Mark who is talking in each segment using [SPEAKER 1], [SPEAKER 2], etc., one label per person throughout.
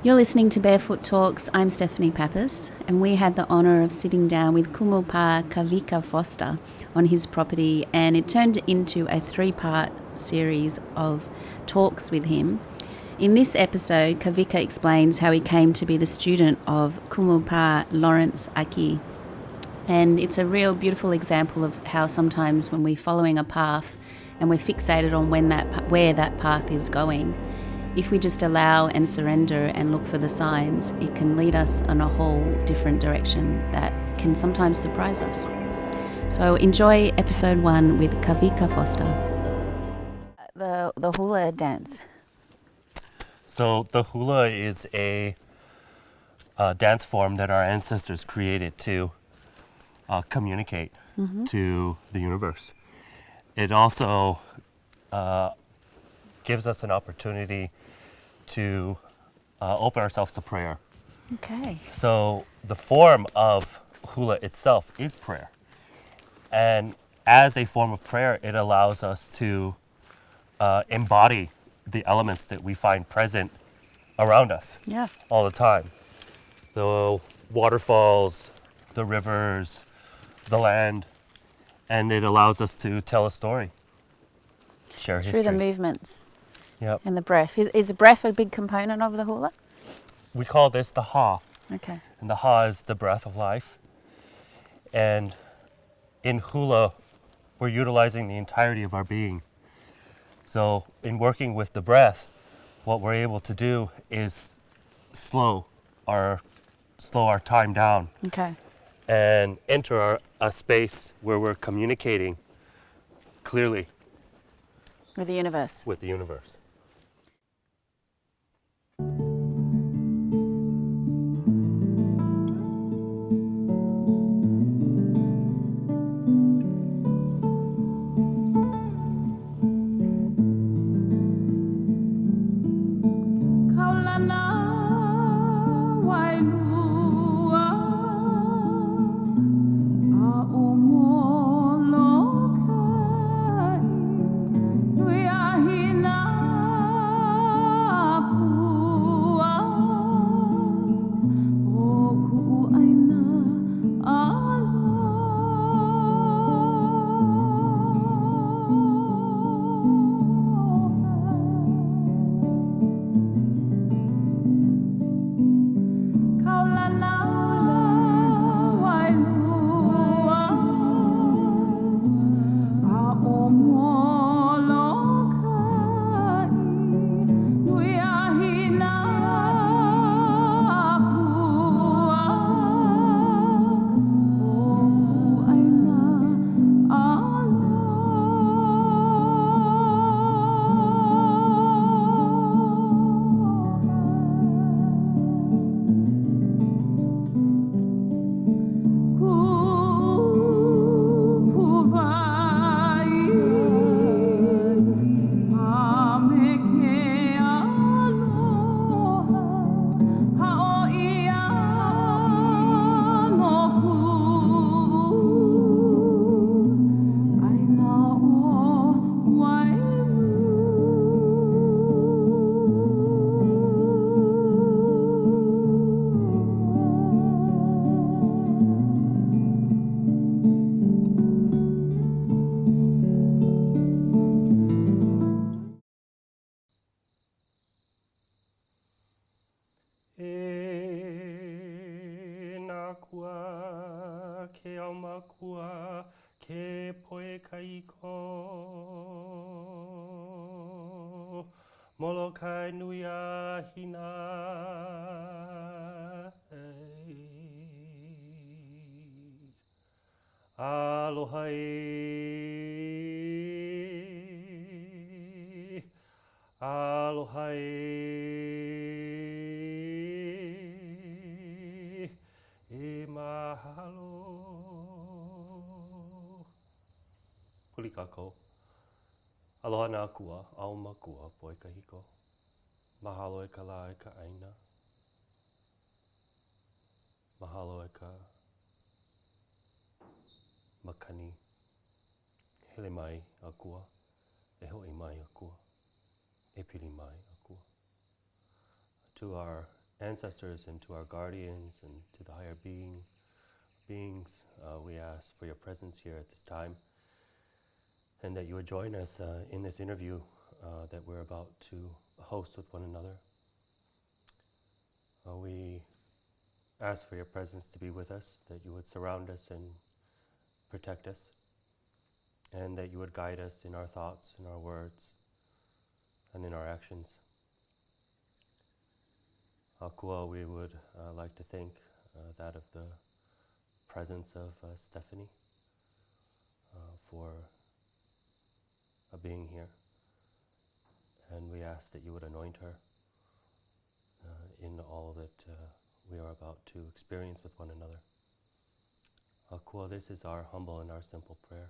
[SPEAKER 1] You're listening to Barefoot Talks. I'm Stephanie Papas, and we had the honour of sitting down with Kumu Pa'a Kawika Foster on his property, and it turned into a 3-part series of talks with him. In this episode, Kawika explains how he came to be the student of Kumu Pa'a Lawrence Aki. And it's a real beautiful example of how sometimes when we're following a path and we're fixated on where that path is going, if we just allow and surrender and look for the signs, it can lead us in a whole different direction that can sometimes surprise us. So enjoy episode 1 with Kawika Foster. The hula dance.
[SPEAKER 2] So the hula is a dance form that our ancestors created to communicate to the universe. It also gives us an opportunity to open ourselves to prayer.
[SPEAKER 1] Okay.
[SPEAKER 2] So the form of hula itself is prayer. And as a form of prayer, it allows us to embody the elements that we find present around us all the time. The waterfalls, the rivers, the land, and it allows us to tell a story, share history.
[SPEAKER 1] Through the movements.
[SPEAKER 2] Yep.
[SPEAKER 1] And the breath. Is the breath a big component of the hula?
[SPEAKER 2] We call this the ha.
[SPEAKER 1] Okay.
[SPEAKER 2] And the ha is the breath of life. And in hula, we're utilizing the entirety of our being. So in working with the breath, what we're able to do is slow our time down.
[SPEAKER 1] Okay.
[SPEAKER 2] And enter a space where we're communicating clearly
[SPEAKER 1] With the universe.
[SPEAKER 2] with the universe. Molokai nui a hina aloha aloha mahalo puli kako aloha nā kua ao makua poe kahiko mahalo e ka la e ka aina mahalo e ka makani hele mai a kua e hoi mai a kua e pili mai a kua. To our ancestors and to our guardians and to the higher beings. We ask for your presence here at this time, and that you would join us in this interview that we're about to host with one another. We ask for your presence to be with us, that you would surround us and protect us, and that you would guide us in our thoughts, in our words, and in our actions. Akua, we would like to thank that of the presence of Stephanie for being here. And we ask that you would anoint her in all that we are about to experience with one another. Akua, this is our humble and our simple prayer.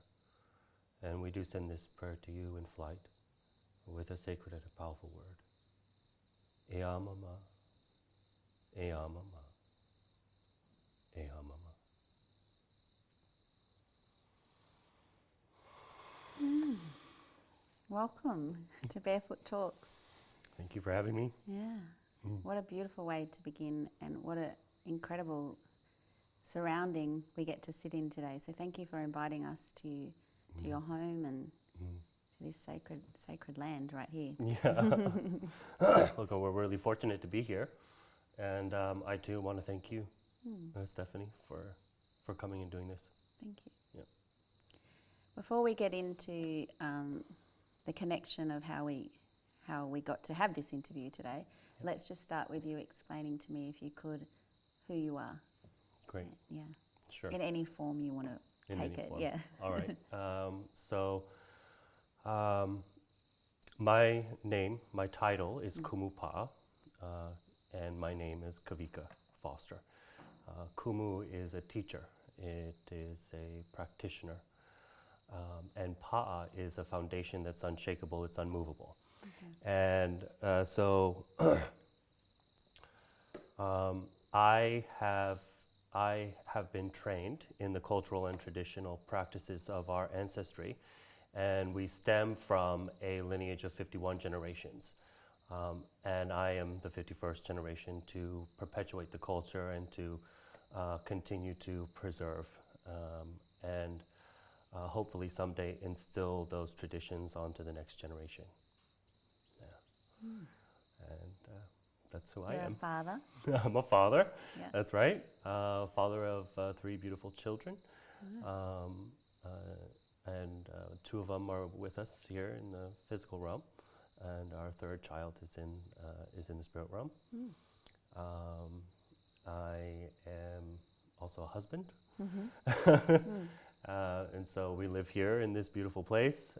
[SPEAKER 2] And we do send this prayer to you in flight with a sacred and a powerful word. Ea mama, ea mama, ea mama.
[SPEAKER 1] Welcome to Barefoot Talks.
[SPEAKER 2] Thank you for having me.
[SPEAKER 1] Yeah. What a beautiful way to begin, and what an incredible surrounding we get to sit in today. So thank you for inviting us to your home and to this sacred land right here.
[SPEAKER 2] Yeah. Look, we're really fortunate to be here. And I too want to thank you, Stephanie, for coming and doing this.
[SPEAKER 1] Thank you.
[SPEAKER 2] Yeah.
[SPEAKER 1] Before we get into the connection of how we got to have this interview today, let's just start with you explaining to me, if you could, who you are.
[SPEAKER 2] Great.
[SPEAKER 1] Yeah.
[SPEAKER 2] Sure.
[SPEAKER 1] In any form you want to take it.
[SPEAKER 2] Form.
[SPEAKER 1] Yeah.
[SPEAKER 2] All right. My name, my title is Kumu Pa'a, and my name is Kawika Foster. Kumu is a teacher. It is a practitioner. And Pa'a is a foundation that's unshakable, it's unmovable. Okay. And I have been trained in the cultural and traditional practices of our ancestry, and we stem from a lineage of 51 generations. And I am the 51st generation to perpetuate the culture and to continue to preserve and hopefully someday instill those traditions onto the next generation. Yeah. And that's who I am.
[SPEAKER 1] You're a father.
[SPEAKER 2] I'm a father.
[SPEAKER 1] Yeah.
[SPEAKER 2] That's right. Father of 3 beautiful children. And 2 of them are with us here in the physical realm, and our 3rd child is in the spirit realm. I am also a husband. And so we live here in this beautiful place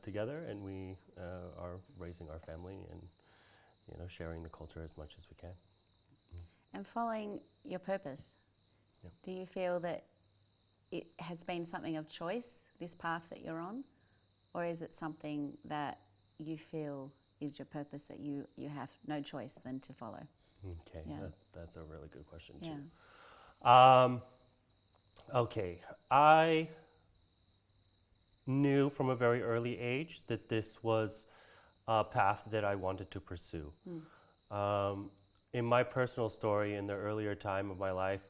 [SPEAKER 2] together, and we are raising our family and sharing the culture as much as we can.
[SPEAKER 1] And following your purpose, do you feel that it has been something of choice, this path that you're on, or is it something that you feel is your purpose that you have no choice than to follow?
[SPEAKER 2] Okay,
[SPEAKER 1] Yeah.
[SPEAKER 2] That's a really good question
[SPEAKER 1] Yeah.
[SPEAKER 2] too. Okay, I knew from a very early age that this was a path that I wanted to pursue. In my personal story, in the earlier time of my life,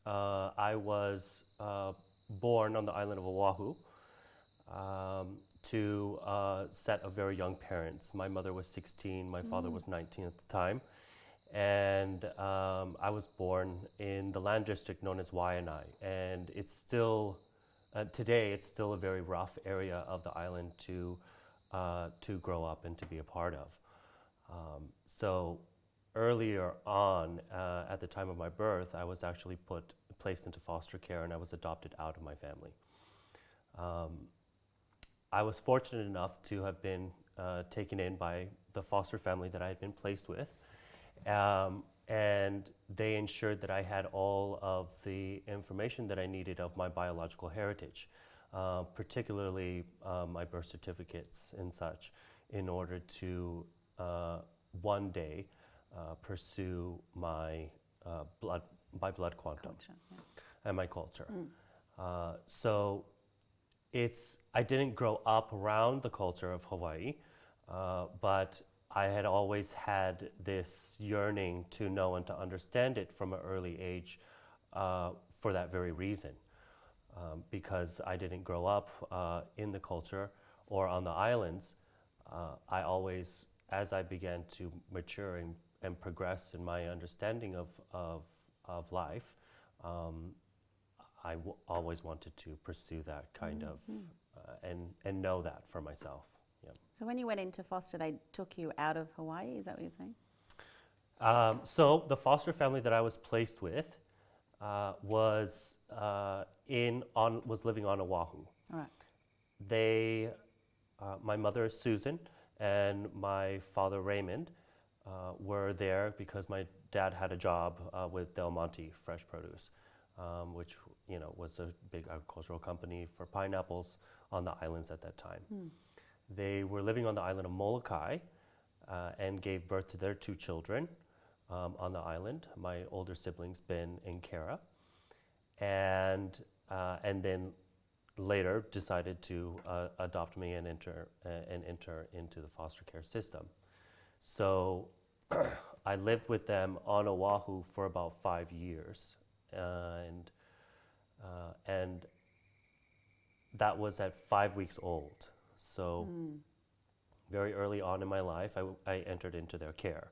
[SPEAKER 2] I was born on the island of Oahu to a set of very young parents. My mother was 16, my father was 19 at the time. And I was born in the land district known as Waianae, and it's still, today it's still a very rough area of the island to grow up and to be a part of. So earlier on, at the time of my birth, I was actually placed into foster care, and I was adopted out of my family. I was fortunate enough to have been taken in by the foster family that I had been placed with. And they ensured that I had all of the information that I needed of my biological heritage, particularly my birth certificates and such, in order to one day pursue my blood quantum
[SPEAKER 1] Culture, yeah.
[SPEAKER 2] and my culture. So I didn't grow up around the culture of Hawaii, but I had always had this yearning to know and to understand it from an early age for that very reason. Because I didn't grow up in the culture or on the islands, I always, as I began to mature and progress in my understanding of life, always wanted to pursue that kind of and know that for myself. Yeah.
[SPEAKER 1] So when you went into foster, they took you out of Hawaii, is that what you're saying?
[SPEAKER 2] So the foster family that I was placed with was living on Oahu.
[SPEAKER 1] All right.
[SPEAKER 2] They, my mother Susan and my father Raymond, were there because my dad had a job with Del Monte Fresh Produce, which was a big agricultural company for pineapples on the islands at that time. They were living on the island of Molokai and gave birth to their 2 children on the island. My older siblings, Ben and Kara, and then later decided to adopt me and enter into the foster care system. So I lived with them on Oahu for about 5 years, and that was at 5 weeks old. So very early on in my life, I entered into their care.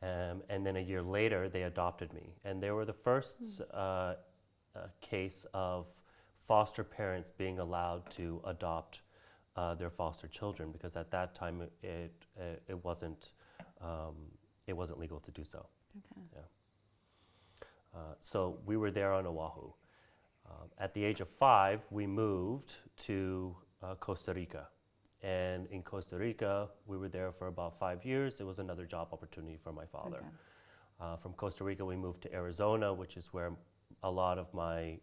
[SPEAKER 2] And then a year later, they adopted me. And they were the first case of foster parents being allowed to adopt their foster children, because at that time it wasn't legal to do so.
[SPEAKER 1] Okay.
[SPEAKER 2] Yeah. So we were there on Oahu. At the age of 5, we moved to Costa Rica. And in Costa Rica, we were there for about 5 years. It was another job opportunity for my father. Okay. From Costa Rica, we moved to Arizona, which is where a lot of my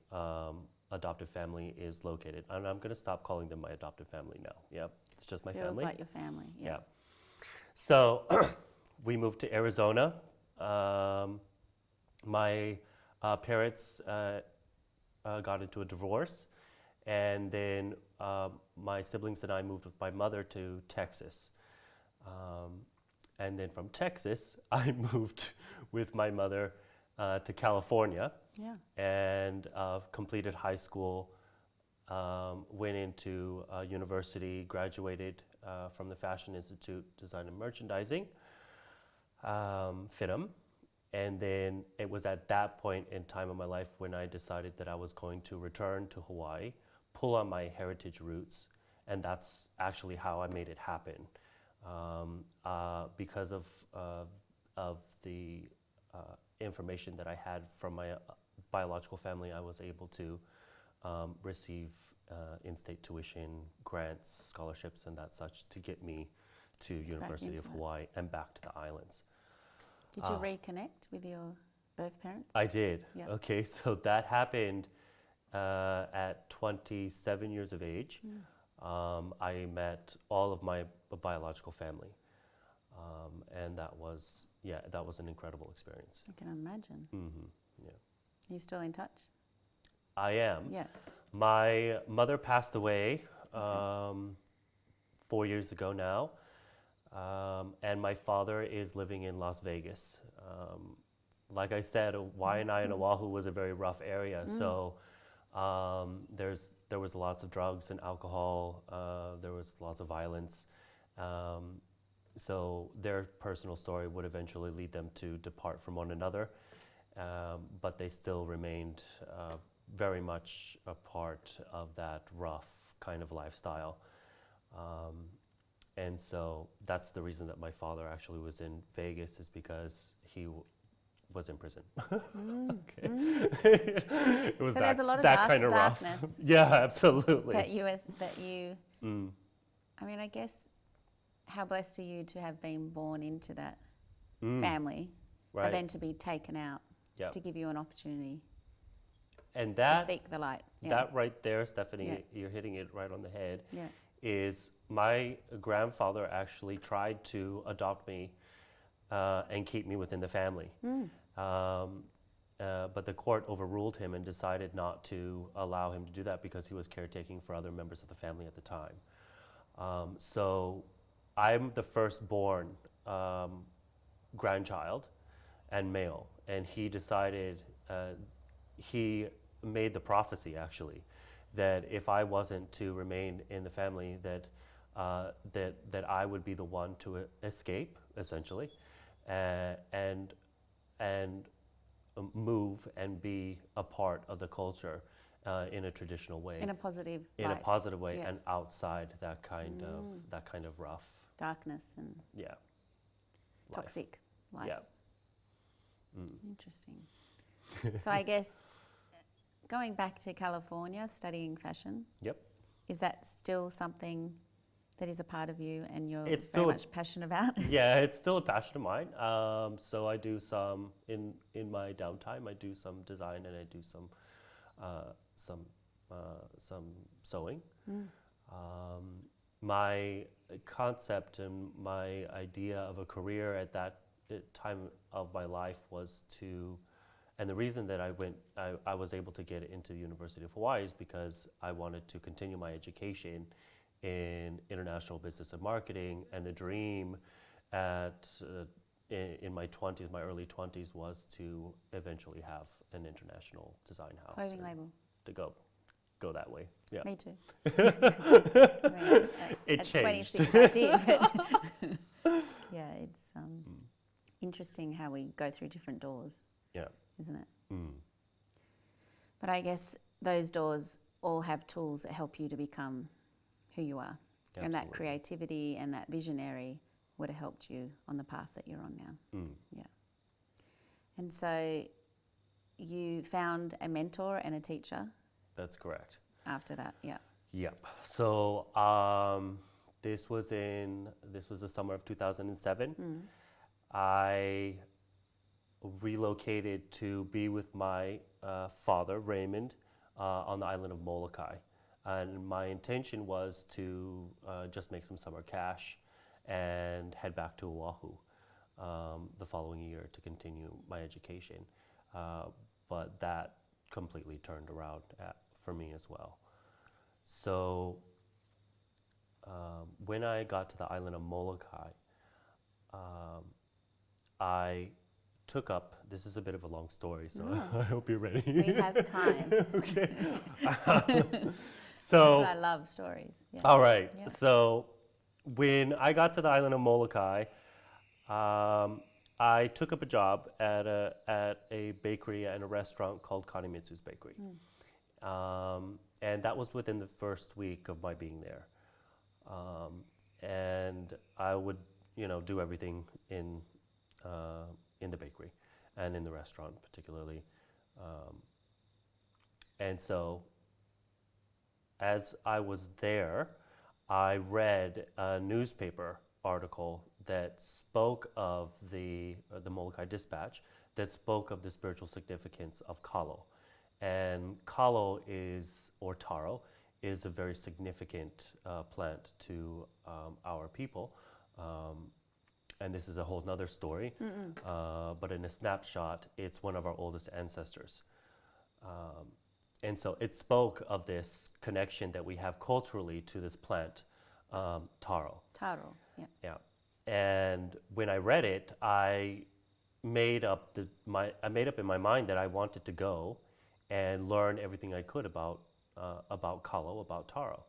[SPEAKER 2] adoptive family is located. And I'm going to stop calling them my adoptive family now. Yep, it's just my family.
[SPEAKER 1] Feels like your family.
[SPEAKER 2] Yeah. So we moved to Arizona. My parents got into a divorce. And then my siblings and I moved with my mother to Texas. And then from Texas, I moved with my mother to California.
[SPEAKER 1] Yeah.
[SPEAKER 2] And completed high school, went into university, graduated from the Fashion Institute, Design and Merchandising, FITM. And then it was at that point in time of my life when I decided that I was going to return to Hawaii, pull on my heritage roots, and that's actually how I made it happen. Because of the information that I had from my biological family, I was able to receive in-state tuition, grants, scholarships, and that such to get me to University of Hawaii and back to the islands.
[SPEAKER 1] Did you reconnect with your birth parents?
[SPEAKER 2] I did.
[SPEAKER 1] Yep.
[SPEAKER 2] Okay, so that happened at 27 years of age. I met all of my biological family, and that was an incredible experience.
[SPEAKER 1] I can imagine.
[SPEAKER 2] Yeah.
[SPEAKER 1] Are you still in touch?
[SPEAKER 2] I am.
[SPEAKER 1] Yeah.
[SPEAKER 2] My mother passed away 4 years ago now, and my father is living in Las Vegas. Like I said, Waianae and Oahu was a very rough area, so there was lots of drugs and alcohol. There was lots of violence. So their personal story would eventually lead them to depart from one another, but they still remained very much a part of that rough kind of lifestyle. And so that's the reason that my father actually was in Vegas, is because he was in prison. Okay. It was
[SPEAKER 1] So
[SPEAKER 2] that,
[SPEAKER 1] there's a lot of
[SPEAKER 2] that kind of
[SPEAKER 1] darkness.
[SPEAKER 2] rough. Yeah, absolutely.
[SPEAKER 1] That you. I mean, I guess, how blessed are you to have been born into that family,
[SPEAKER 2] Right.
[SPEAKER 1] but then to be taken out
[SPEAKER 2] Yep.
[SPEAKER 1] to give you an opportunity
[SPEAKER 2] And
[SPEAKER 1] to
[SPEAKER 2] that
[SPEAKER 1] seek the light. Yeah.
[SPEAKER 2] that right there, Stephanie,
[SPEAKER 1] Yeah.
[SPEAKER 2] you're hitting it right on the head.
[SPEAKER 1] Yeah.
[SPEAKER 2] Is my grandfather actually tried to adopt me and keep me within the family. But the court overruled him and decided not to allow him to do that because he was caretaking for other members of the family at the time. So I'm the firstborn grandchild and male, and he decided, he made the prophecy actually, that if I wasn't to remain in the family, that that I would be the one to escape, essentially, and move and be a part of the culture in a traditional way,
[SPEAKER 1] In a positive
[SPEAKER 2] in a
[SPEAKER 1] light.
[SPEAKER 2] positive way,
[SPEAKER 1] Yeah.
[SPEAKER 2] and outside that kind of rough,
[SPEAKER 1] Darkness and
[SPEAKER 2] yeah, life.
[SPEAKER 1] toxic life.
[SPEAKER 2] Yeah.
[SPEAKER 1] Interesting. So I guess going back to California, studying fashion,
[SPEAKER 2] Yep.
[SPEAKER 1] is that still something that is a part of you and you're
[SPEAKER 2] It's
[SPEAKER 1] very
[SPEAKER 2] still-
[SPEAKER 1] much passionate about?
[SPEAKER 2] Yeah, it's still a passion of mine. So I do some in my downtime. I do some design and I do some sewing. My concept and my idea of a career at that time of my life was to, and the reason that I was able to get into the University of Hawaii is because I wanted to continue my education in international business and marketing, and the dream in my 20s, my early 20s, was to eventually have an international design house.
[SPEAKER 1] Clothing
[SPEAKER 2] and
[SPEAKER 1] label.
[SPEAKER 2] To go that way. Yeah.
[SPEAKER 1] Me too. I mean,
[SPEAKER 2] It
[SPEAKER 1] at
[SPEAKER 2] changed.
[SPEAKER 1] 26 I did, but yeah, it's interesting how we go through different doors,
[SPEAKER 2] Yeah.
[SPEAKER 1] isn't it?
[SPEAKER 2] Mm.
[SPEAKER 1] But I guess those doors all have tools that help you to become who you are. And that
[SPEAKER 2] Absolutely.
[SPEAKER 1] creativity and that visionary would have helped you on the path that you're on now.
[SPEAKER 2] Mm.
[SPEAKER 1] Yeah. And so you found a mentor and a teacher
[SPEAKER 2] That's correct.
[SPEAKER 1] after that, yeah.
[SPEAKER 2] Yep. So this was the summer of 2007. I relocated to be with my father, Raymond, on the island of Molokai. And my intention was to just make some summer cash and head back to Oahu the following year to continue my education. But that completely turned around for me as well. So when I got to the island of Molokai, I took up, this is a bit of a long story, so I hope you're ready.
[SPEAKER 1] We have time.
[SPEAKER 2] Okay.
[SPEAKER 1] That's
[SPEAKER 2] So,
[SPEAKER 1] what I love, stories. Yeah.
[SPEAKER 2] all right.
[SPEAKER 1] Yeah.
[SPEAKER 2] So when I got to the island of Molokai, I took up a job at a bakery and a restaurant called Kanemitsu's Bakery. And that was within the first week of my being there. And I would, do everything in the bakery and in the restaurant particularly. And so as I was there, I read a newspaper article that spoke of the Molokai Dispatch, that spoke of the spiritual significance of Kalo. And Kalo or taro, is a very significant plant to our people. And this is a whole nother story, but in a snapshot, it's one of our oldest ancestors. And so it spoke of this connection that we have culturally to this plant, taro.
[SPEAKER 1] Taro, yeah.
[SPEAKER 2] Yeah. And when I read it, I made up in my mind that I wanted to go and learn everything I could about Kalo, about taro.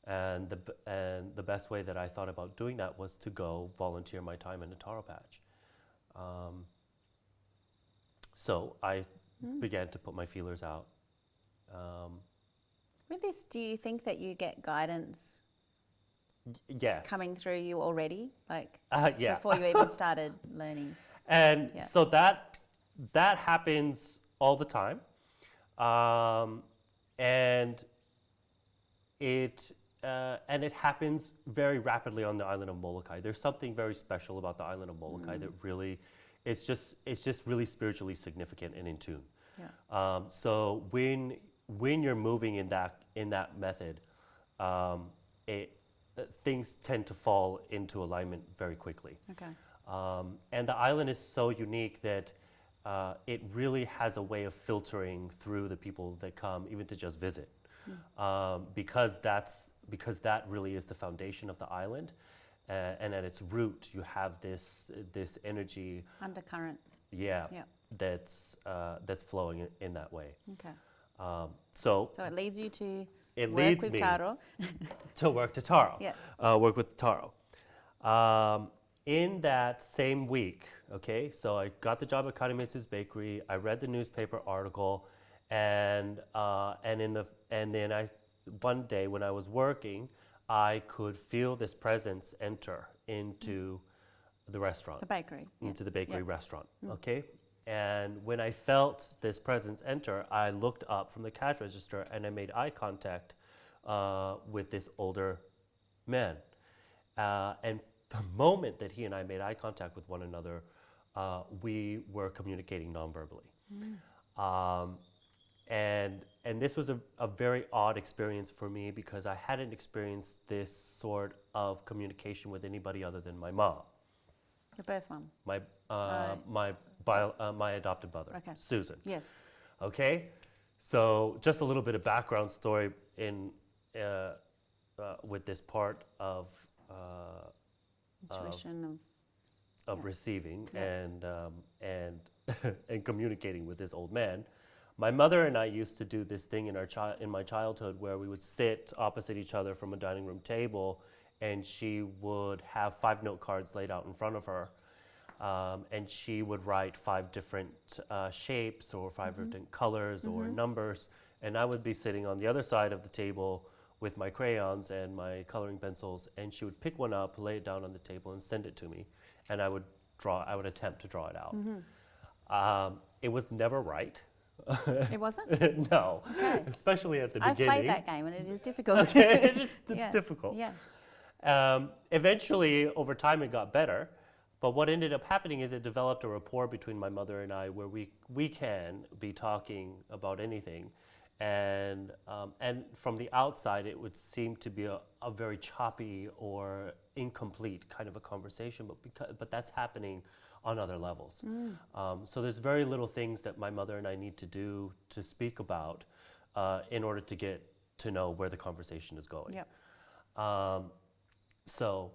[SPEAKER 2] And the best way that I thought about doing that was to go volunteer my time in a taro patch. So I began to put my feelers out.
[SPEAKER 1] With this, do you think that you get guidance
[SPEAKER 2] Yes.
[SPEAKER 1] coming through you already, like
[SPEAKER 2] Yeah.
[SPEAKER 1] before you even started learning?
[SPEAKER 2] And
[SPEAKER 1] Yeah.
[SPEAKER 2] so that happens all the time, and it happens very rapidly on the island of Molokai. There's something very special about the island of Molokai that really, it's just really spiritually significant and in tune.
[SPEAKER 1] Yeah.
[SPEAKER 2] So when you're moving in that method, things tend to fall into alignment very quickly.
[SPEAKER 1] Okay.
[SPEAKER 2] And the island is so unique that it really has a way of filtering through the people that come, even to just visit, because that really is the foundation of the island. and at its root, you have this energy.
[SPEAKER 1] Undercurrent.
[SPEAKER 2] Yeah.
[SPEAKER 1] Yeah.
[SPEAKER 2] That's flowing in that way.
[SPEAKER 1] Okay.
[SPEAKER 2] So
[SPEAKER 1] So it leads you to
[SPEAKER 2] it
[SPEAKER 1] work
[SPEAKER 2] leads
[SPEAKER 1] with
[SPEAKER 2] me
[SPEAKER 1] Taro.
[SPEAKER 2] to work to Taro.
[SPEAKER 1] Yeah.
[SPEAKER 2] Work with Taro. In that same week, okay, so I got the job at Kanemitsu's Bakery. I read the newspaper article, and then one day when I was working, I could feel this presence enter into the restaurant.
[SPEAKER 1] The bakery.
[SPEAKER 2] Into the bakery
[SPEAKER 1] Yeah.
[SPEAKER 2] restaurant, okay? And when I felt this presence enter, I looked up from the cash register and I made eye contact with this older man. And the moment that he and I made eye contact with one another, we were communicating nonverbally. And this was a very odd experience for me because I hadn't experienced this sort of communication with anybody other than my mom.
[SPEAKER 1] Your birth mom.
[SPEAKER 2] My adopted mother,
[SPEAKER 1] Okay.
[SPEAKER 2] Susan.
[SPEAKER 1] Yes.
[SPEAKER 2] Okay, so just a little bit of background story with this part of
[SPEAKER 1] Intuition
[SPEAKER 2] of
[SPEAKER 1] Yeah.
[SPEAKER 2] receiving
[SPEAKER 1] Yeah.
[SPEAKER 2] and and communicating with this old man. My mother and I used to do this thing in my childhood where we would sit opposite each other from a dining room table, and she would have 5-note cards laid out in front of her, and she would write 5 different shapes or 5 different colors or numbers, and I would be sitting on the other side of the table with my crayons and my coloring pencils, and she would pick one up, lay it down on the table, and send it to me, and I would attempt to draw it out. It was never right.
[SPEAKER 1] It wasn't?
[SPEAKER 2] No,
[SPEAKER 1] Okay.
[SPEAKER 2] especially at the
[SPEAKER 1] I've
[SPEAKER 2] beginning.
[SPEAKER 1] played that game and it is difficult.
[SPEAKER 2] Okay, it's
[SPEAKER 1] Yeah.
[SPEAKER 2] difficult.
[SPEAKER 1] Yeah.
[SPEAKER 2] Eventually, over time, it got better. But what ended up happening is it developed a rapport between my mother and I where we can be talking about anything. And from the outside, it would seem to be a very choppy or incomplete kind of a conversation, but that's happening on other levels. So there's very little things that my mother and I need to do to speak about in order to get to know where the conversation is going.
[SPEAKER 1] Yep.
[SPEAKER 2] So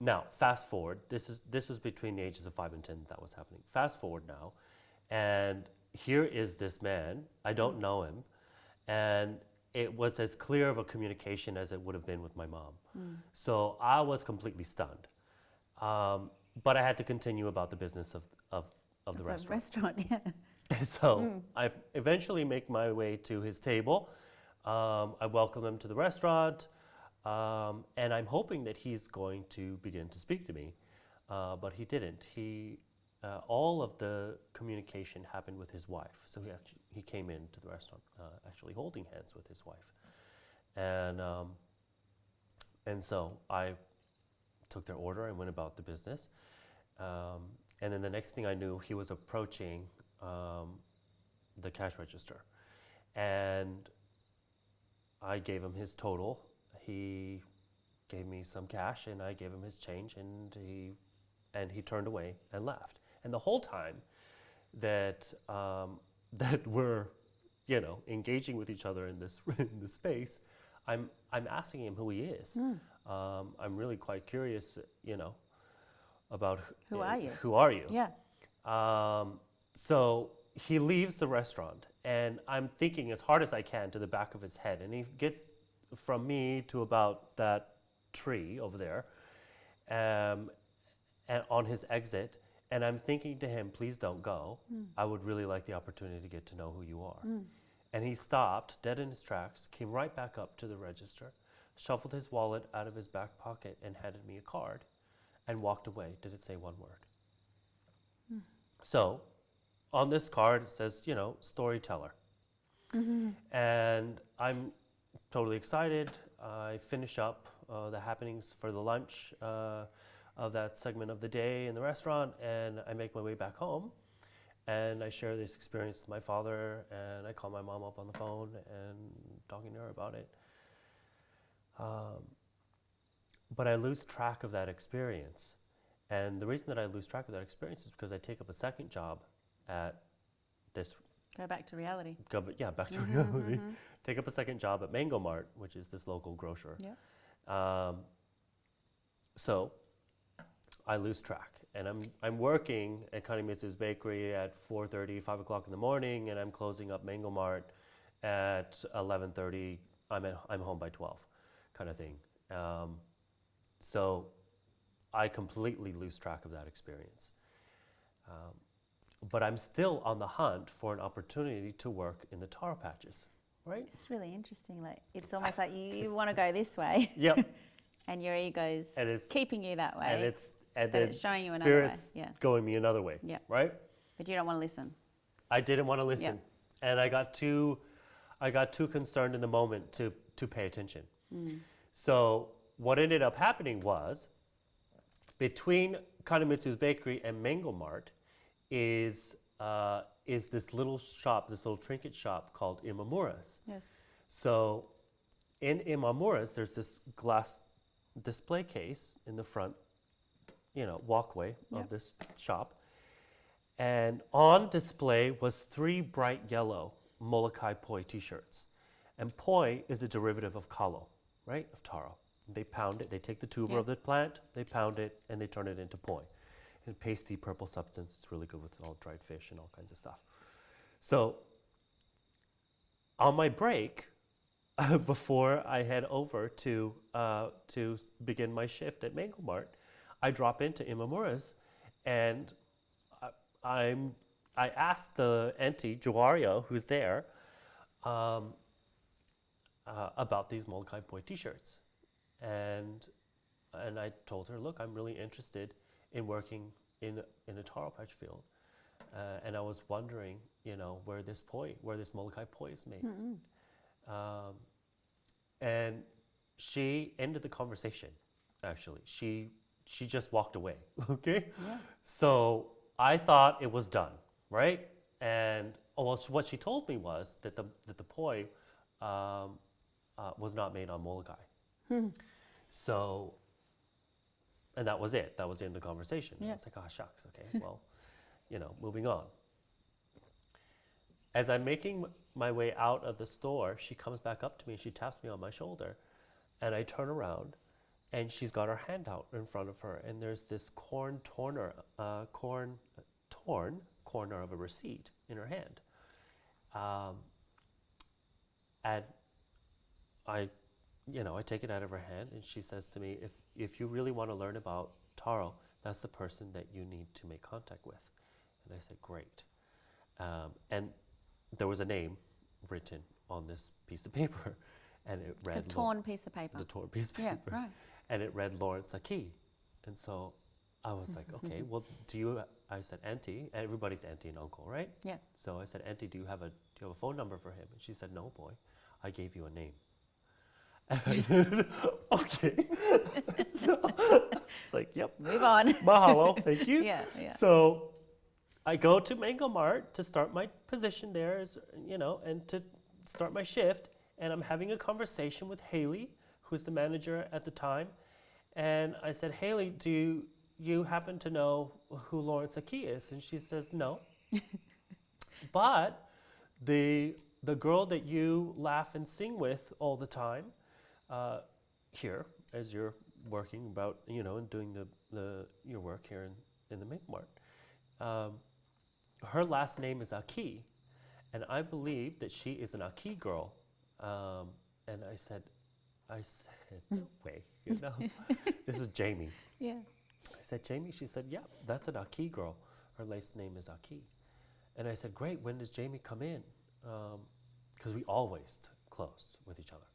[SPEAKER 2] now, fast forward. This was between the ages of 5 and 10 that was happening. Fast forward now, and here is this man. I don't know him, and it was as clear of a communication as it would have been with my mom. So I was completely stunned, but I had to continue about the business of the restaurant.
[SPEAKER 1] Yeah.
[SPEAKER 2] So I eventually make my way to his table. I welcome him to the restaurant, and I'm hoping that he's going to begin to speak to me, but he didn't. All of the communication happened with his wife. So he came into the restaurant actually holding hands with his wife, and so I took their order and went about the business. And then the next thing I knew, he was approaching the cash register, and I gave him his total. He gave me some cash, and I gave him his change, and he turned away and left. And the whole time that that we're engaging with each other in this space, I'm asking him who he is. I'm really quite curious, about
[SPEAKER 1] Who are you?
[SPEAKER 2] Who are you?
[SPEAKER 1] Yeah.
[SPEAKER 2] So he leaves the restaurant, and I'm thinking as hard as I can to the back of his head, and he gets from me to about that tree over there, and on his exit, and I'm thinking to him, please don't go. I would really like the opportunity to get to know who you are. And he stopped dead in his tracks, came right back up to the register, shuffled his wallet out of his back pocket and handed me a card and walked away. Didn't say one word. So on this card it says, storyteller. And I'm totally excited. I finish up the happenings for the lunch of that segment of the day in the restaurant, and I make my way back home, and I share this experience with my father, and I call my mom up on the phone and talking to her about it. But I lose track of that experience, and the reason that I lose track of that experience is because I take up a second job at this.
[SPEAKER 1] Go back to reality.
[SPEAKER 2] Back to reality. Take up a second job at Mango Mart, which is this local grocer.
[SPEAKER 1] Yeah.
[SPEAKER 2] So I lose track, and I'm working at Kanemitsu's Bakery at 4:30, 5 o'clock in the morning, and I'm closing up Mango Mart at 11:30. I'm home by 12, kind of thing. So I completely lose track of that experience. But I'm still on the hunt for an opportunity to work in the taro patches, right?
[SPEAKER 1] It's really interesting. Like it's almost like you want to go this way.
[SPEAKER 2] Yep.
[SPEAKER 1] And your ego's
[SPEAKER 2] And it's
[SPEAKER 1] keeping you that way.
[SPEAKER 2] And
[SPEAKER 1] but
[SPEAKER 2] then
[SPEAKER 1] it's showing you another way.
[SPEAKER 2] Spirit's
[SPEAKER 1] Yeah.
[SPEAKER 2] going me another way.
[SPEAKER 1] Yeah.
[SPEAKER 2] Right?
[SPEAKER 1] But you don't want to listen.
[SPEAKER 2] I didn't want to listen.
[SPEAKER 1] Yeah.
[SPEAKER 2] And I got too concerned in the moment to pay attention. So what ended up happening was between Kanemitsu's Bakery and Mango Mart is this little shop, this little trinket shop called Imamura's.
[SPEAKER 1] Yes.
[SPEAKER 2] So in Imamura's, there's this glass display case in the front, walkway of this shop. And on display was 3 bright yellow Molokai poi t-shirts. And poi is a derivative of kalo, right, of taro. They pound it, they take the tuber of the plant, they pound it, and they turn it into poi. And pasty purple substance, it's really good with all dried fish and all kinds of stuff. So on my break, before I head over to begin my shift at Mango Mart, I drop into Imamura's, and I asked the auntie, Joario, who's there, about these Molokai Poi t-shirts. And I told her, look, I'm really interested in working in a taro patch field. And I was wondering, where this Molokai Poi is made. And she ended the conversation, actually. She just walked away, okay? Yeah. So I thought it was done, right? And what she told me was that the poi was not made on Molokai. So, and that was it. That was the end of the conversation. Yeah. I was like, oh, shucks, okay, well, moving on. As I'm making my way out of the store, she comes back up to me and she taps me on my shoulder. And I turn around and she's got her hand out in front of her. And there's this torn corner of a receipt in her hand. And I take it out of her hand and she says to me, if you really want to learn about taro, that's the person that you need to make contact with. And I said, great. And there was a name written on this piece of paper, and it read...
[SPEAKER 1] The torn piece of paper.
[SPEAKER 2] The torn piece of paper.
[SPEAKER 1] Yeah, right.
[SPEAKER 2] And it read Lawrence Aki. And so I was like, okay, well, I said, auntie, everybody's auntie and uncle, right?
[SPEAKER 1] Yeah.
[SPEAKER 2] So I said, auntie, do you have a phone number for him? And she said, no, boy, I gave you a name. And I said, okay. So it's like, yep.
[SPEAKER 1] Move on.
[SPEAKER 2] Mahalo, thank you.
[SPEAKER 1] Yeah.
[SPEAKER 2] So I go to Mango Mart to start my position there, and to start my shift. And I'm having a conversation with Haley, who's the manager at the time. And I said, Haley, do you happen to know who Lawrence Aki is? And she says, no. But the girl that you laugh and sing with all the time, here, as you're working about, and doing your work here in the Mango Mart, her last name is Aki, and I believe that she is an Aki girl. And I said, no way, this is Jamie.
[SPEAKER 1] Yeah.
[SPEAKER 2] I said, Jamie? She said, yeah, that's an Aki girl. Her last name is Aki. And I said, great, when does Jamie come in? Because we always closed with each other,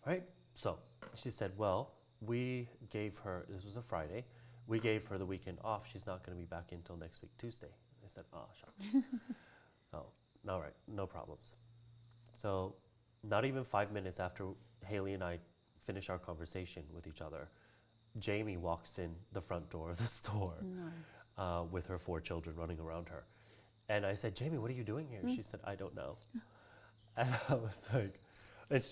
[SPEAKER 2] right? So she said, well, we gave her, this was a Friday, we gave her the weekend off. She's not going to be back until next week, Tuesday. I said, oh, shucks. Oh, all right, no problems. So not even 5 minutes after Haley and I finish our conversation with each other, Jamie walks in the front door of the store with her 4 children running around her. And I said, Jamie, what are you doing here? She said, I don't know. And I was like,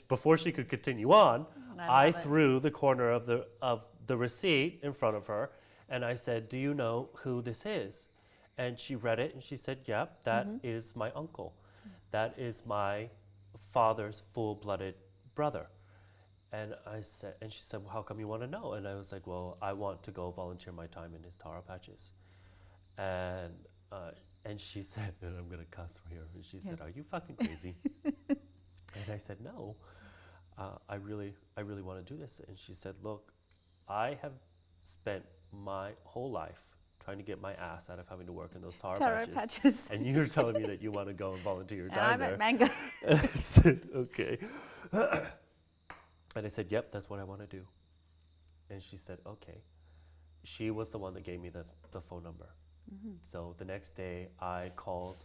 [SPEAKER 2] before she could continue on, I threw the corner of the receipt in front of her, and I said, do you know who this is? And she read it, and she said, yep, that is my uncle. That is my father's full-blooded brother. and she said, well, how come you want to know? And I was like, well, I want to go volunteer my time in his taro patches. And she said, and I'm going to cuss here, and she said, are you fucking crazy? And I said, no, I really want to do this. And she said, look, I have spent my whole life trying to get my ass out of having to work in those taro patches. And you're telling me that you want to go and volunteer your time there.
[SPEAKER 1] I'm at Mango.
[SPEAKER 2] And I said, okay. And I said, yep, that's what I want to do. And she said, okay. She was the one that gave me the phone number. Mm-hmm. So the next day I called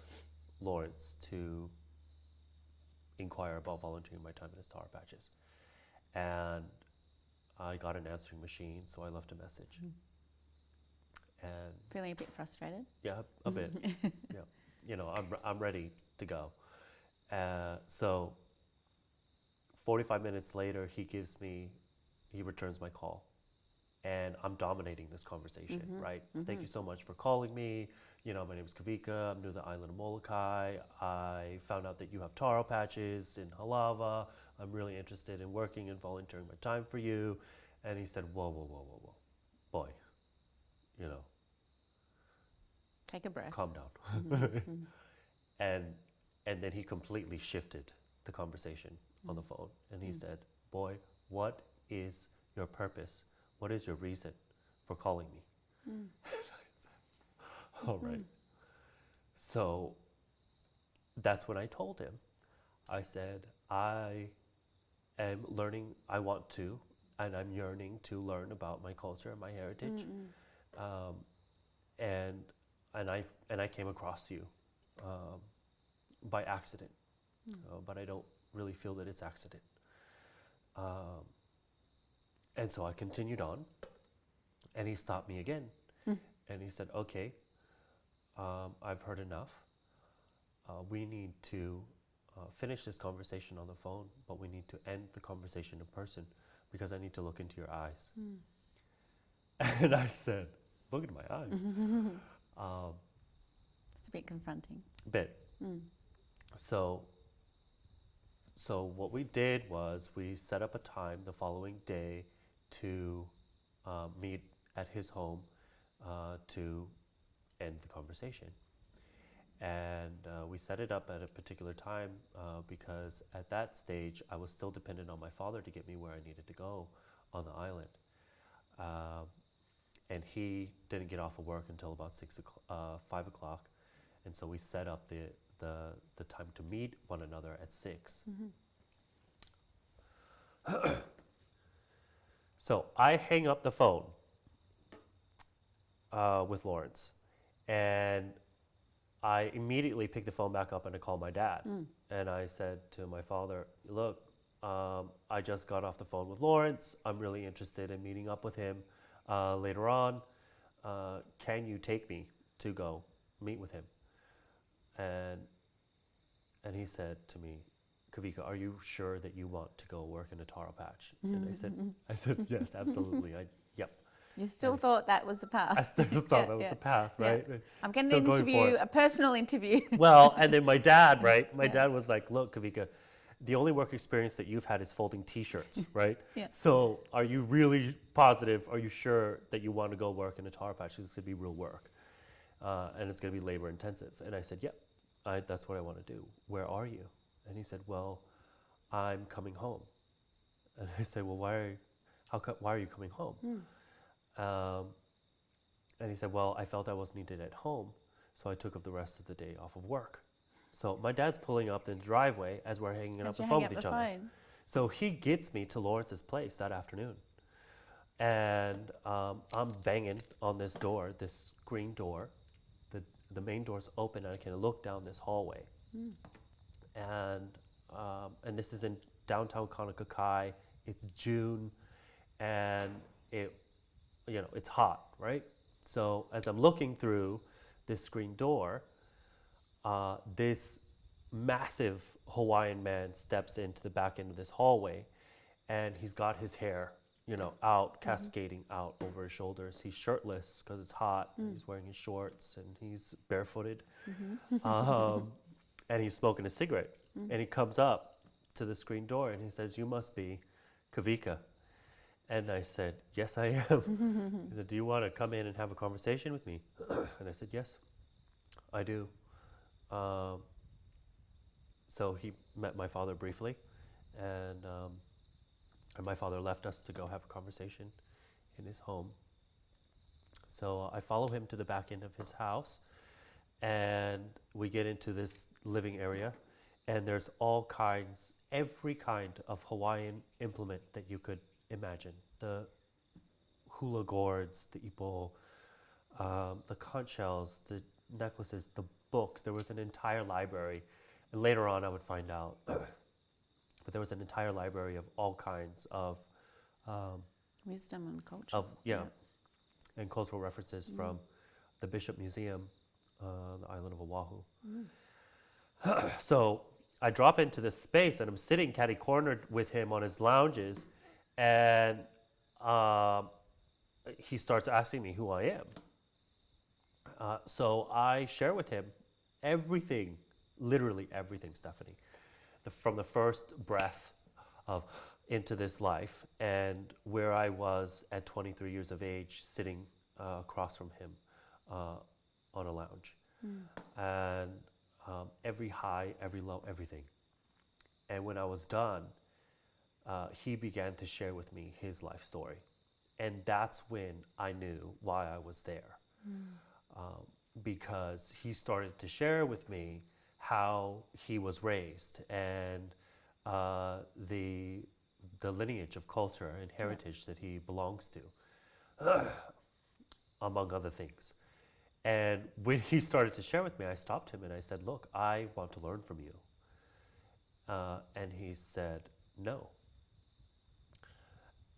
[SPEAKER 2] Lawrence to inquire about volunteering my time in his taro patches. And I got an answering machine, so I left a message. Mm-hmm. And
[SPEAKER 1] feeling a bit frustrated?
[SPEAKER 2] Yeah, a bit. Yeah, you know, I'm ready to go. So 45 minutes later, he returns my call. And I'm dominating this conversation, mm-hmm, right? Mm-hmm. Thank you so much for calling me. You know, my name is Kawika. I'm new to the island of Molokai. I found out that you have taro patches in Halava. I'm really interested in working and volunteering my time for you. And he said, whoa, boy, you know.
[SPEAKER 1] Take a breath.
[SPEAKER 2] Calm down.
[SPEAKER 1] Mm-hmm. Mm-hmm.
[SPEAKER 2] And then he completely shifted the conversation, mm-hmm, on the phone. And he, mm-hmm, said, boy, what is your purpose? What is your reason for calling me? Mm. All right. Mm. So that's when I told him. I said, I am learning, I want to, and I'm yearning to learn about my culture and my heritage. And I came across you by accident, but I don't really feel that it's accident. And so I continued on, and he stopped me again. And he said, okay, I've heard enough. We need to finish this conversation on the phone, but we need to end the conversation in person because I need to look into your eyes. And I said, look into my eyes.
[SPEAKER 1] It's a bit confronting.
[SPEAKER 2] Bit. So what we did was we set up a time the following day to meet at his home to end the conversation. And we set it up at a particular time because at that stage I was still dependent on my father to get me where I needed to go on the island. And he didn't get off of work until about 5 o'clock. And so we set up the time to meet one another at 6. Mm-hmm. So I hang up the phone with Lawrence, and I immediately pick the phone back up and I call my dad. And I said to my father, look, I just got off the phone with Lawrence. I'm really interested in meeting up with him later on. Can you take me to go meet with him? And he said to me, Kawika, are you sure that you want to go work in a taro patch? And I said, yes, absolutely. Yep.
[SPEAKER 1] You still thought that was the path?
[SPEAKER 2] I still thought that was the path, right?
[SPEAKER 1] Yeah. I'm getting an interview, a personal interview.
[SPEAKER 2] Well, and then my dad, right? My dad was like, look, Kawika, the only work experience that you've had is folding T-shirts, right? Yeah. So are you really positive? Are you sure that you want to go work in a taro patch? This is going to be real work. And it's going to be labor intensive. And I said, yep, that's what I want to do. Where are you? And he said, well, I'm coming home. And I said, well, why are you coming home? And he said, well, I felt I was needed at home, so I took up the rest of the day off of work. So my dad's pulling up the driveway as we're hanging up the phone with each other. So he gets me to Lawrence's place that afternoon. And I'm banging on this door, this green door. The main door's open and I can look down this hallway. And this is in downtown Kaunakakai. It's June, and it's hot, right? So as I'm looking through this screen door, this massive Hawaiian man steps into the back end of this hallway, and he's got his hair, out, cascading out over his shoulders. He's shirtless because it's hot. He's wearing his shorts, and he's barefooted. And he's smoking a cigarette. And he comes up to the screen door, and he says, you must be Kawika? And I said, yes, I am. He said, do you want to come in and have a conversation with me? And I said, yes, I do. So he met my father briefly, and my father left us to go have a conversation in his home. So I follow him to the back end of his house, and we get into this living area, and there's all kinds, every kind of Hawaiian implement that you could imagine. The hula gourds, the ipo, the conch shells, the necklaces, the books. There was an entire library. And later on I would find out, but there was an entire library of all kinds of
[SPEAKER 1] Wisdom and culture.
[SPEAKER 2] And cultural references from the Bishop Museum, the island of Oahu. So I drop into this space, and I'm sitting catty-cornered with him on his lounges, and he starts asking me who I am. So I share with him everything, literally everything, Stephanie, from the first breath of into this life, and where I was at 23 years of age, sitting across from him on a lounge, and every high, every low, everything. And when I was done, he began to share with me his life story, and that's when I knew why I was there, because he started to share with me how he was raised, and the lineage of culture and heritage that he belongs to, among other things. And when he started to share with me, I stopped him and I said, look, I want to learn from you. And he said, no.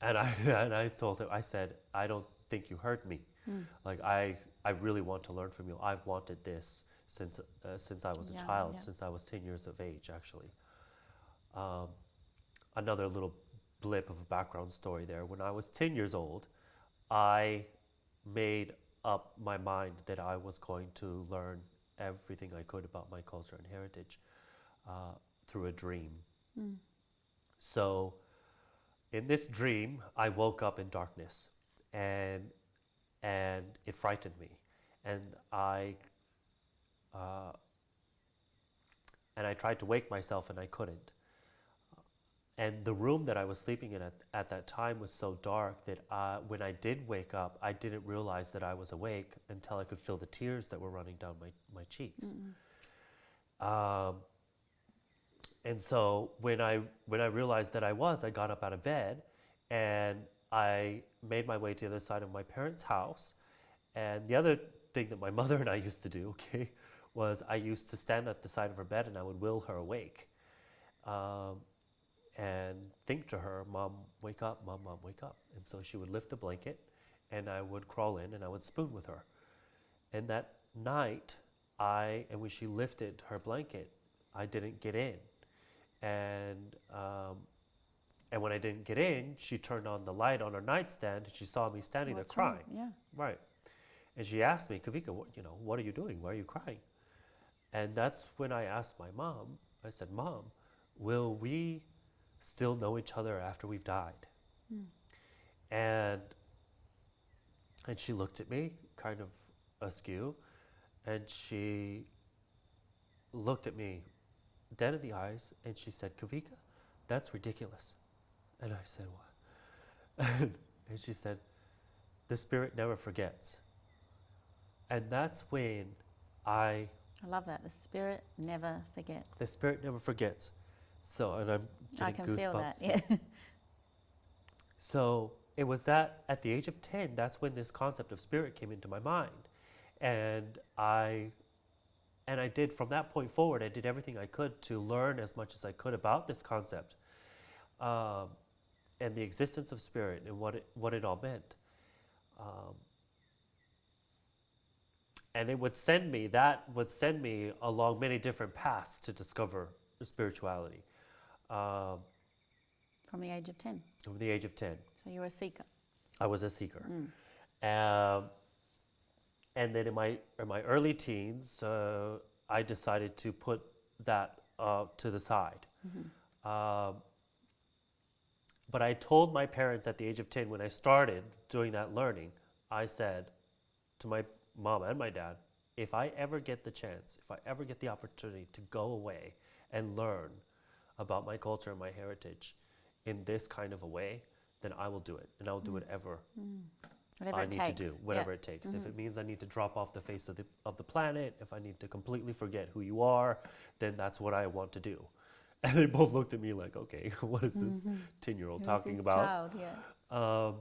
[SPEAKER 2] And I told him, I said, I don't think you heard me. Like, I really want to learn from you. I've wanted this since I was a child, since I was 10 years of age, actually. Another little blip of a background story there. When I was 10 years old, I made up my mind that I was going to learn everything I could about my culture and heritage through a dream. So in this dream, I woke up in darkness, and it frightened me, and I tried to wake myself, and I couldn't. And the room that I was sleeping in at that time was so dark that when I did wake up, I didn't realize that I was awake until I could feel the tears that were running down my cheeks. And so when I realized that I got up out of bed, and I made my way to the other side of my parents' house. And the other thing that my mother and I used to do, was I used to stand at the side of her bed, and I would will her awake. And think to her, Mom, wake up, Mom, wake up. And so she would lift the blanket, and I would crawl in, and I would spoon with her. And that night, and when she lifted her blanket, I didn't get in. And when I didn't get in, she turned on the light on her nightstand, and she saw me standing there crying.
[SPEAKER 1] Yeah.
[SPEAKER 2] Right. And she asked me, Kawika, what are you doing? Why are you crying? And that's when I asked my mom, I said, Mom, will we still know each other after we've died? And she looked at me kind of askew, and she looked at me dead in the eyes, and she said, Kawika, that's ridiculous. And I said, what? And she said, the spirit never forgets. And that's when I
[SPEAKER 1] love that. The spirit never forgets.
[SPEAKER 2] The spirit never forgets. So, and I'm getting
[SPEAKER 1] I can
[SPEAKER 2] goosebumps.
[SPEAKER 1] feel that, yeah.
[SPEAKER 2] So it was that at the age of 10, that's when this concept of spirit came into my mind. And I did, from that point forward, I did everything I could to learn as much as I could about this concept, and the existence of spirit and what it all meant. And that would send me along many different paths to discover spirituality.
[SPEAKER 1] From the age of 10?
[SPEAKER 2] From the age of 10.
[SPEAKER 1] So you were a seeker?
[SPEAKER 2] I was a seeker. And then in my early teens, I decided to put that to the side. But I told my parents at the age of 10, when I started doing that learning, I said to my mom and my dad, if I ever get the chance, if I ever get the opportunity to go away and learn about my culture and my heritage in this kind of a way, then I will do it. And I will do whatever
[SPEAKER 1] Whatever
[SPEAKER 2] I
[SPEAKER 1] it
[SPEAKER 2] need
[SPEAKER 1] takes.
[SPEAKER 2] to do, whatever it takes. If it means I need to drop off the face of the planet, if I need to completely forget who you are, then that's what I want to do. And they both looked at me like, okay, what is this 10-year-old
[SPEAKER 1] Who's
[SPEAKER 2] talking
[SPEAKER 1] this
[SPEAKER 2] about?
[SPEAKER 1] child? Yeah.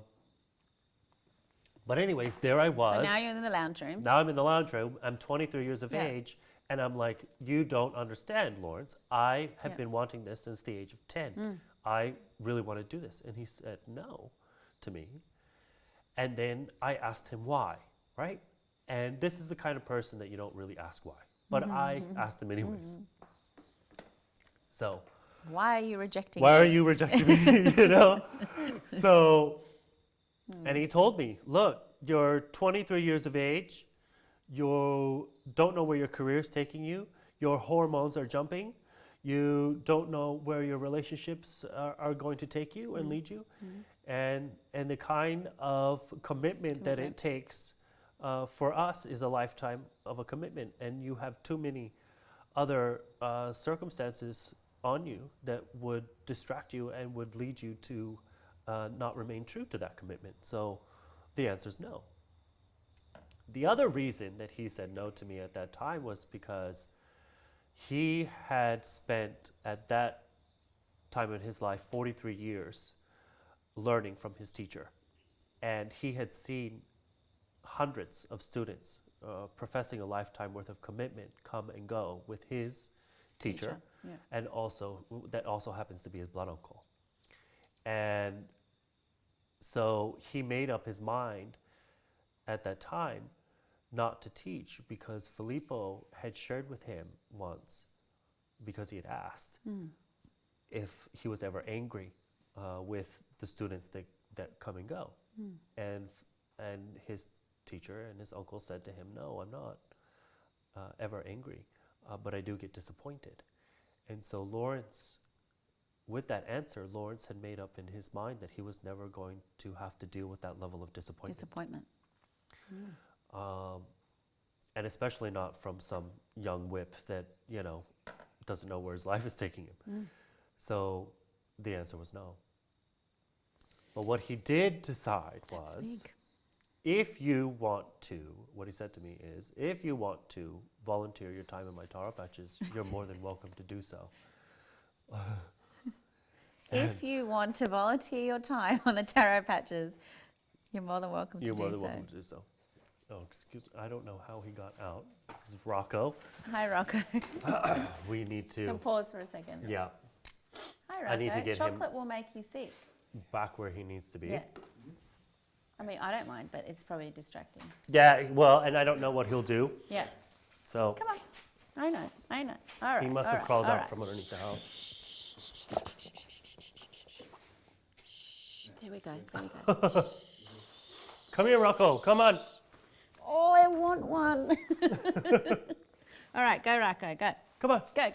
[SPEAKER 2] But anyways, there I was.
[SPEAKER 1] So now you're in the lounge room.
[SPEAKER 2] Now I'm in the lounge room. I'm 23 years of
[SPEAKER 1] Yeah.
[SPEAKER 2] age. And I'm like, you don't understand, Lawrence. I have
[SPEAKER 1] Yeah.
[SPEAKER 2] been wanting this since the age of 10. I really want to do this. And he said no to me. And then I asked him why, right? And this is the kind of person that you don't really ask why. But I asked him anyways. So,
[SPEAKER 1] Why are you rejecting
[SPEAKER 2] why are
[SPEAKER 1] it?
[SPEAKER 2] you rejecting me? You know? So, and he told me, look, you're 23 years of age. You don't know where your career is taking you. Your hormones are jumping. You don't know where your relationships are going to take you and lead you. And the kind of commitment that it takes for us is a lifetime of a commitment. And you have too many other circumstances on you that would distract you and would lead you to not remain true to that commitment. So the answer is no. The other reason that he said no to me at that time was because he had spent at that time in his life 43 years learning from his teacher. And he had seen hundreds of students professing a lifetime worth of commitment come and go with his teacher.
[SPEAKER 1] Yeah.
[SPEAKER 2] And also, that also happens to be his blood uncle. And so he made up his mind at that time not to teach because Filippo had shared with him once, because he had asked, if he was ever angry with the students that come and go. And his teacher and his uncle said to him, no, I'm not ever angry, but I do get disappointed. And so Lawrence, with that answer, Lawrence had made up in his mind that he was never going to have to deal with that level of disappointment. And especially not from some young whip that, doesn't know where his life is taking him. So the answer was no. But what he did decide was, if you want to, what he said to me is, if you want to volunteer your time in my taro patches, you're more than welcome to do so.
[SPEAKER 1] If you want to volunteer your time on the taro patches, you're more than welcome to do so.
[SPEAKER 2] You're more than welcome to do so. Oh, excuse me. I don't know how he got out. This is Rocco.
[SPEAKER 1] Hi, Rocco.
[SPEAKER 2] We need to...
[SPEAKER 1] Can pause for a second.
[SPEAKER 2] Yeah.
[SPEAKER 1] Hi, Rocco.
[SPEAKER 2] I need to get him
[SPEAKER 1] Chocolate will make you sick.
[SPEAKER 2] back where he needs to be.
[SPEAKER 1] Yeah. I mean, I don't mind, but it's probably distracting.
[SPEAKER 2] Yeah, well, and I don't know what he'll do.
[SPEAKER 1] Yeah.
[SPEAKER 2] So
[SPEAKER 1] Come on. I know. All right.
[SPEAKER 2] he must
[SPEAKER 1] all
[SPEAKER 2] have
[SPEAKER 1] right,
[SPEAKER 2] crawled
[SPEAKER 1] all
[SPEAKER 2] out
[SPEAKER 1] right.
[SPEAKER 2] from underneath the house.
[SPEAKER 1] There we go.
[SPEAKER 2] Come here, Rocco. Come on.
[SPEAKER 1] Oh, I want one. All right, go, Rocco, go.
[SPEAKER 2] Come on.
[SPEAKER 1] Go.